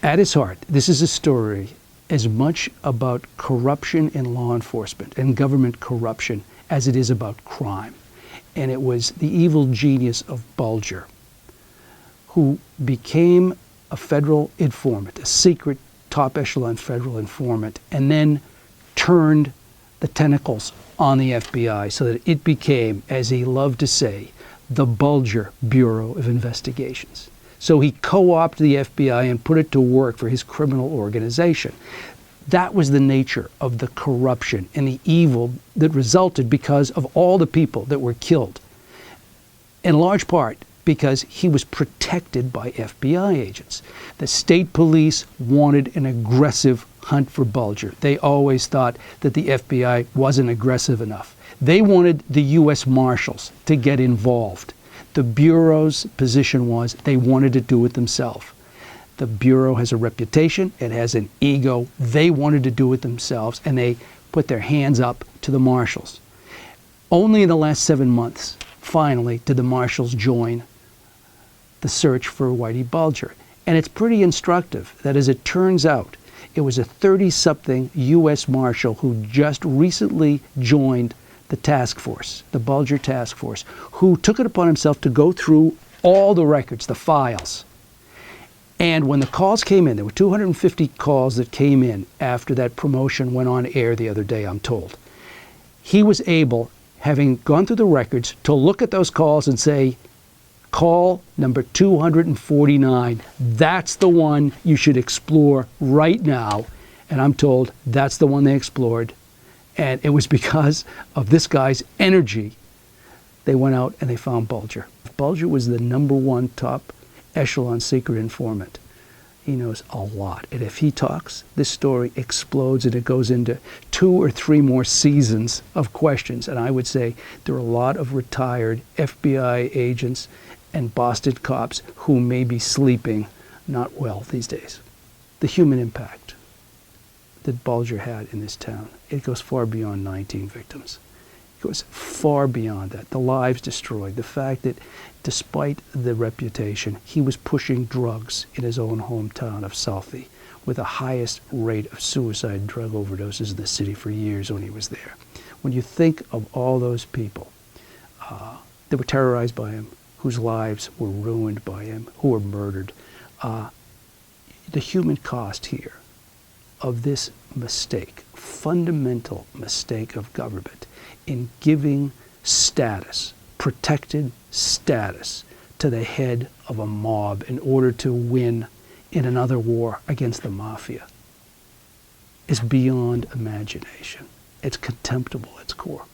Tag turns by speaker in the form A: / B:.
A: At its heart, this is a story as much about corruption in law enforcement and government corruption as it is about crime. And it was the evil genius of Bulger, who became a federal informant, a secret top echelon federal informant, and then turned the tentacles on the FBI so that it became, as he loved to say, the Bulger Bureau of Investigations. So he co-opted the FBI and put it to work for his criminal organization. That was the nature of the corruption and the evil that resulted because of all the people that were killed, in large part because he was protected by FBI agents. The state police wanted an aggressive hunt for Bulger. They always thought that the FBI wasn't aggressive enough. They wanted the U.S. Marshals to get involved. The Bureau's position was they wanted to do it themselves. The Bureau has a reputation, it has an ego. They wanted to do it themselves, and they put their hands up to the Marshals. Only in the last 7 months, finally, did the Marshals join the search for Whitey Bulger. And it's pretty instructive that, as it turns out, it was a 30-something U.S. Marshal who just recently joined the task force, the Bulger task force, who took it upon himself to go through all the records, the files. And when the calls came in, there were 250 calls that came in after that promotion went on air the other day, I'm told. He was able, having gone through the records, to look at those calls and say, call number 249, that's the one you should explore right now. And I'm told that's the one they explored. And it was because of this guy's energy they went out and they found Bulger. Bulger was the #1 top echelon secret informant. He knows a lot. And if he talks, this story explodes and it goes into 2 or 3 more seasons of questions. And I would say there are a lot of retired FBI agents and Boston cops who may be sleeping not well these days. The human impact that Bulger had in this town, it goes far beyond 19 victims. It goes far beyond that. The lives destroyed, the fact that despite the reputation, he was pushing drugs in his own hometown of Southie with the highest rate of suicide drug overdoses in the city for years when he was there. When you think of all those people that were terrorized by him, whose lives were ruined by him, who were murdered, the human cost here of this mistake, fundamental mistake of government in giving status, protected status, to the head of a mob in order to win in another war against the mafia, is beyond imagination. It's contemptible at its core.